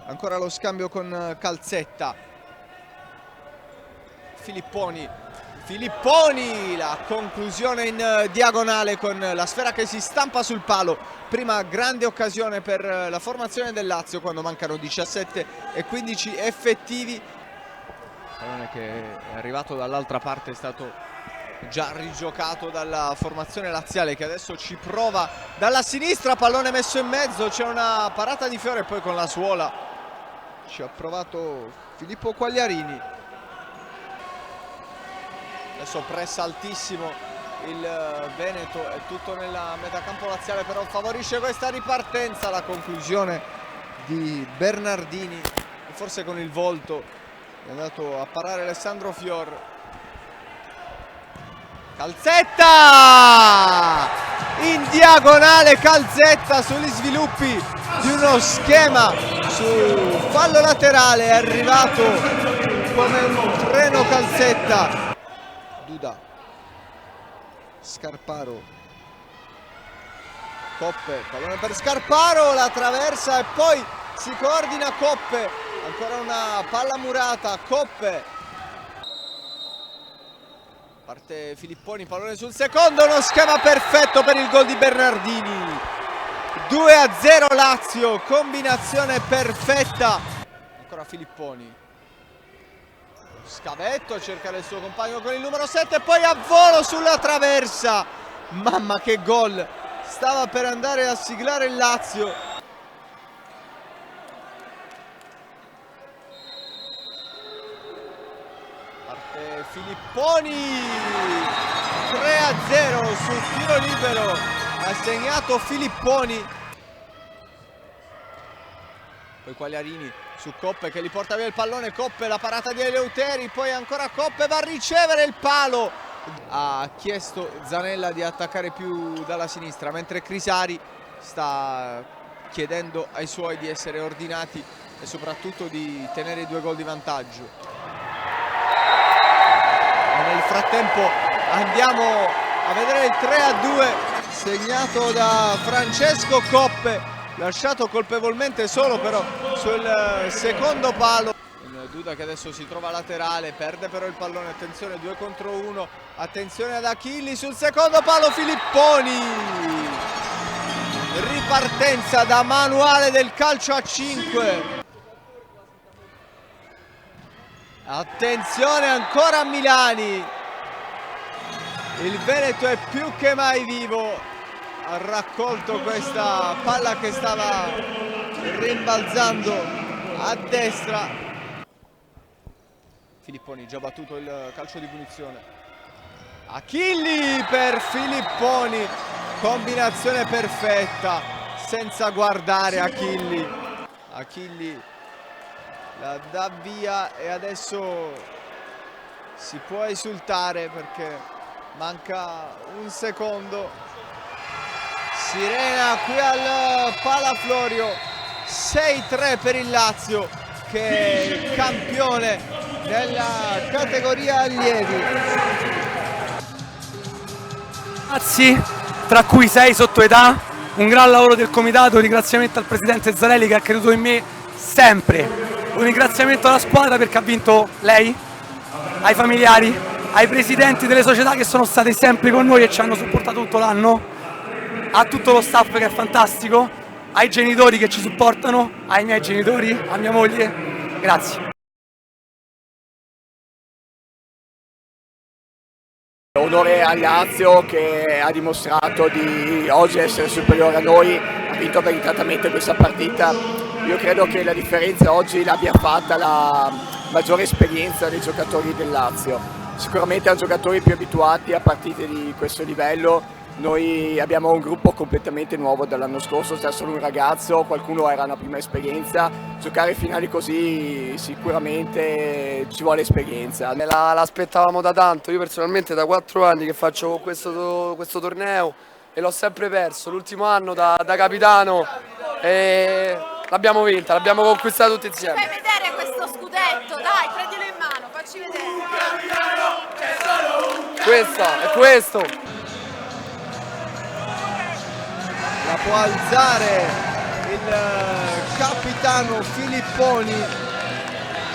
Ancora lo scambio con Calzetta. Filipponi, la conclusione in diagonale con la sfera che si stampa sul palo. Prima grande occasione per la formazione del Lazio quando mancano 17 e 15 effettivi. Pallone che è arrivato dall'altra parte, è stato già rigiocato dalla formazione laziale che adesso ci prova dalla sinistra. Pallone messo in mezzo, c'è una parata di Fiore e poi con la suola ci ha provato Filippo Quagliarini. Adesso pressa altissimo il Veneto, è tutto nella metacampo laziale, però favorisce questa ripartenza. La conclusione di Bernardini, forse con il volto è andato a parare Alessandro Fior. Calzetta! In diagonale Calzetta sugli sviluppi di uno schema su fallo laterale, è arrivato come un treno Calzetta. Duda, Scarparo, Coppe, pallone per Scarparo, la traversa e poi si coordina Coppe, ancora una palla murata, Coppe, parte Filipponi, pallone sul secondo, uno schema perfetto per il gol di Bernardini. 2-0 Lazio, combinazione perfetta. Ancora Filipponi, scavetto, cerca il suo compagno con il numero 7 e poi a volo sulla traversa. Mamma che gol, stava per andare a siglare il Lazio. Parte Filipponi, 3-0 sul tiro libero, ha segnato Filipponi. Poi Quagliarini su Coppe che gli porta via il pallone, Coppe, la parata di Eleuteri, poi ancora Coppe, va a ricevere il palo. Ha chiesto Zanella di attaccare più dalla sinistra, mentre Crisari sta chiedendo ai suoi di essere ordinati e soprattutto di tenere i 2 gol di vantaggio. E nel frattempo andiamo a vedere il 3-2 segnato da Francesco Coppe, lasciato colpevolmente solo però sul secondo palo. Duda che adesso si trova laterale, perde però il pallone, attenzione 2 contro 1, attenzione ad Achilli sul secondo palo, Filipponi. Ripartenza da manuale del calcio a 5. Attenzione ancora a Milani, il Veneto è più che mai vivo, ha raccolto questa palla che stava rimbalzando a destra. Filipponi già battuto il calcio di punizione. Achilli per Filipponi, combinazione perfetta senza guardare Achilli. Achilli la dà via e adesso si può esultare perché manca un secondo. Sirena qui al Palaflorio, 6-3 per il Lazio che è campione nella categoria allievi. Ragazzi, tra cui 6 sotto età, un gran lavoro del comitato, un ringraziamento al presidente Zarelli che ha creduto in me sempre, un ringraziamento alla squadra perché ha vinto lei, ai familiari, ai presidenti delle società che sono state sempre con noi e ci hanno supportato tutto l'anno, a tutto lo staff che è fantastico, ai genitori che ci supportano, ai miei genitori, a mia moglie, grazie. Onore al Lazio che ha dimostrato di oggi essere superiore a noi, ha vinto meritatamente questa partita. Io credo che la differenza oggi l'abbia fatta la maggiore esperienza dei giocatori del Lazio. Sicuramente hanno giocatori più abituati a partite di questo livello. Noi abbiamo un gruppo completamente nuovo dall'anno scorso, c'è solo un ragazzo, qualcuno era una prima esperienza. Giocare finali così sicuramente ci vuole esperienza. L'aspettavamo da tanto, io personalmente da 4 anni che faccio questo torneo e l'ho sempre perso, l'ultimo anno da capitano e l'abbiamo vinta, l'abbiamo conquistata tutti insieme. Fai vedere questo scudetto, dai, prendilo in mano, facci vedere. È questo. La può alzare il capitano Gaetano Filipponi